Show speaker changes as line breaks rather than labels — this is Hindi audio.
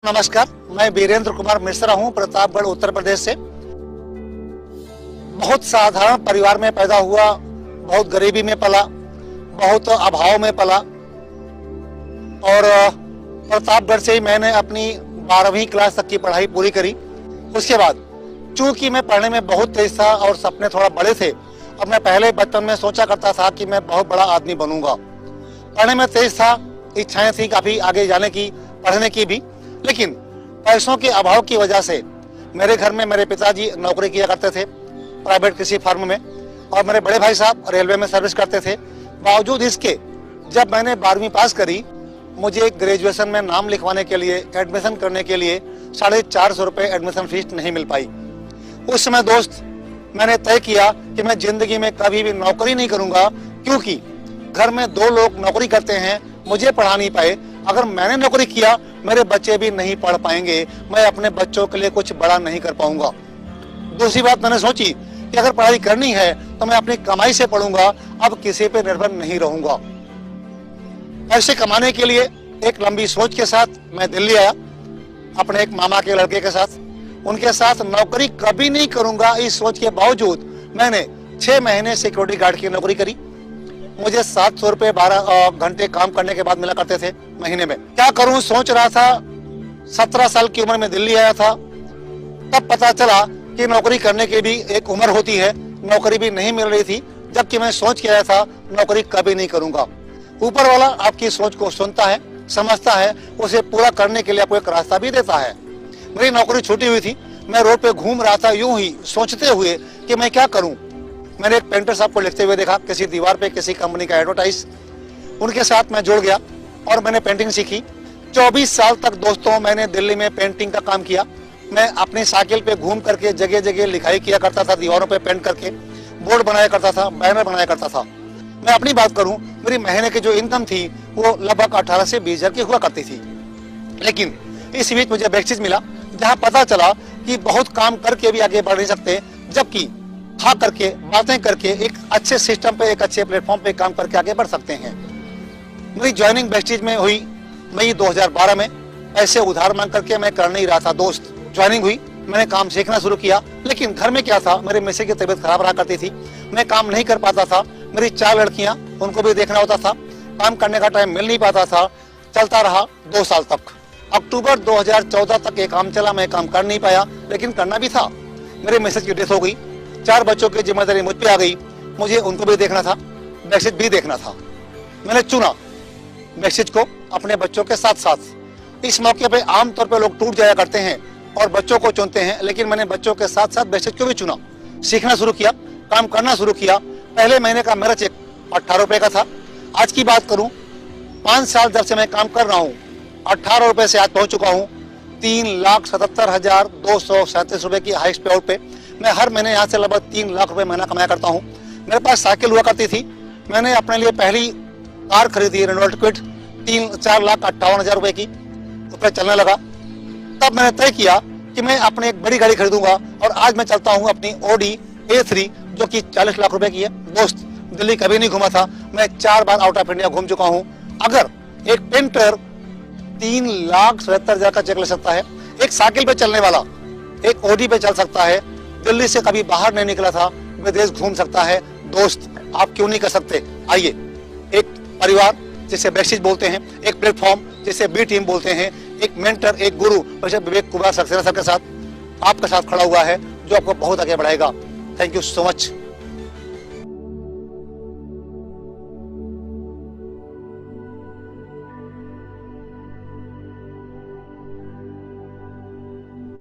नमस्कार, मैं वीरेंद्र कुमार मिश्रा हूं, प्रतापगढ़ उत्तर प्रदेश से। बहुत साधारण परिवार में पैदा हुआ, बहुत गरीबी में पला, बहुत अभाव में पला और प्रतापगढ़ से ही मैंने अपनी 12वीं क्लास तक की पढ़ाई पूरी करी। उसके बाद चूंकि मैं पढ़ने में बहुत तेज था और सपने थोड़ा बड़े थे और मैं पहले बचपन में सोचा करता था कि मैं बहुत बड़ा आदमी बनूंगा। पढ़ने में तेज था, इच्छाएं थी काफी आगे जाने की, पढ़ने की भी, लेकिन पैसों के अभाव की वजह से मेरे घर में मेरे पिताजी नौकरी किया करते थे प्राइवेट किसी फर्म में और मेरे बड़े भाई साहब रेलवे में सर्विस करते थे। बावजूद इसके जब मैंने 12वीं पास करी, मुझे ग्रेजुएशन में नाम लिखवाने के लिए, एडमिशन करने के लिए 450 रुपये एडमिशन फीस नहीं मिल पाई। उस समय दोस्त मैंने तय किया कि मैं जिंदगी में कभी भी नौकरी नहीं करूंगा, क्योंकि घर में 2 लोग नौकरी करते हैं, मुझे पढ़ा नहीं पाए। अगर मैंने नौकरी किया, मेरे बच्चे भी नहीं पढ़ पाएंगे, मैं अपने बच्चों के लिए कुछ बड़ा नहीं कर पाऊंगा। दूसरी बात मैंने सोची कि अगर पढ़ाई करनी है तो मैं अपनी कमाई से पढ़ूंगा, अब किसी पे निर्भर नहीं रहूंगा। पैसे कमाने के लिए एक लंबी सोच के साथ मैं दिल्ली आया अपने एक मामा के लड़के के साथ। उनके साथ नौकरी कभी नहीं करूंगा, इस सोच के बावजूद मैंने 6 महीने सिक्योरिटी गार्ड की नौकरी करी। मुझे 700 रुपये 12 घंटे काम करने के बाद मिला करते थे महीने में। क्या करूं सोच रहा था। 17 साल की उम्र में दिल्ली आया था, तब पता चला कि नौकरी करने की भी एक उम्र होती है। नौकरी भी नहीं मिल रही थी, जबकि मैं सोच के आया था नौकरी कभी नहीं करूंगा। ऊपर वाला आपकी सोच को सुनता है, समझता है, उसे पूरा करने के लिए आपको एक रास्ता भी देता है। मेरी नौकरी छूटी हुई थी, मैं रोड पे घूम रहा था यूं ही सोचते हुए कि मैं क्या करूं। मैंने एक पेंटर साहब को लिखते हुए देखा किसी दीवार पे किसी कंपनी का एडवर्टाइज। उनके साथ मैं जुड़ गया और मैंने पेंटिंग सीखी। 24 साल तक दोस्तों मैंने दिल्ली में पेंटिंग का काम किया। मैं अपनी साइकिल पे घूम करके जगह जगह लिखाई किया करता था, दीवारों पे पेंट करके बोर्ड बनाया करता था, बैनर बनाया करता था। मैं अपनी बात करूं, मेरी महीने की जो इनकम थी वो लगभग 18 से 20 हजार की हुआ करती थी। लेकिन इस बीच मुझे एक चीज मिला जहाँ पता चला कि बहुत काम करके भी आगे बढ़ नहीं सकते, जबकि खा करके, बातें करके, एक अच्छे सिस्टम पे, एक अच्छे प्लेटफॉर्म पे काम करके आगे बढ़ सकते हैं। मेरी ज्वाइनिंग वेस्टेज में हुई मई 2012 में। पैसे उधार मांग करके मैं कर नहीं रहा था दोस्त। ज्वाइनिंग हुई, मैंने काम सीखना शुरू किया, लेकिन घर में क्या था, मेरे मिसेज की तबीयत खराब रहा करती थी, मैं काम नहीं कर पाता था। मेरी 4 लड़कियां, उनको भी देखना होता था, काम करने का टाइम मिल नहीं पाता था। चलता रहा 2 साल तक। अक्टूबर 2014 तक ये काम चला, मैं काम कर नहीं पाया, लेकिन करना भी था। मेरे मिसेज की डेथ हो गई, 4 बच्चों की जिम्मेदारी मुझ पे आ गई, मुझे उनको भी देखना था, मैसेज भी देखना था। मैंने चुना मैसेज को अपने बच्चों के साथ साथ। इस मौके पे आमतौर पे लोग टूट जाया करते हैं और बच्चों को चुनते हैं, लेकिन मैंने बच्चों के साथ साथ मैसेज को भी चुना। सीखना शुरू किया, काम करना शुरू किया। पहले महीने का मेरा चेक 18 रुपए का था। आज की बात करूं, 5 साल जब से मैं काम कर रहा हूं, 18 रुपए से आज पहुंच चुका हूं 3,77,237 रुपए की हाईएस्ट पे आउट पे। मैं हर महीने यहाँ से लगभग 3 लाख रुपए महीना कमाया करता हूँ। मेरे पास साइकिल हुआ करती थी, मैंने अपने लिए पहली कार खरीदी रेनॉल्ट क्विड 4,58,000 रुपए की, उस पर चलने लगा। तब मैंने तय किया कि मैं अपने एक बड़ी गाड़ी खरीदूंगा और आज मैं चलता हूँ अपनी Audi A3 जो कि 40 लाख रुपए की है। दोस्त दिल्ली कभी नहीं घूमा था, मैं 4 बार आउट ऑफ इंडिया घूम चुका हूँ। अगर एक पेंटर 3,77,000 का चेक ले सकता है, एक साइकिल पे चलने वाला एक Audi पे चल सकता है, दिल्ली से कभी बाहर नहीं निकला था, विदेश घूम सकता है, दोस्त आप क्यों नहीं कर सकते। आइए, एक परिवार जिसे बेसिस बोलते हैं, एक प्लेटफॉर्म जिसे बी टीम बोलते हैं, एक मेंटर, एक गुरु विवेक कुमार सक्सेना सर के साथ आपके साथ खड़ा हुआ है, जो आपको बहुत आगे बढ़ाएगा। Thank you so much.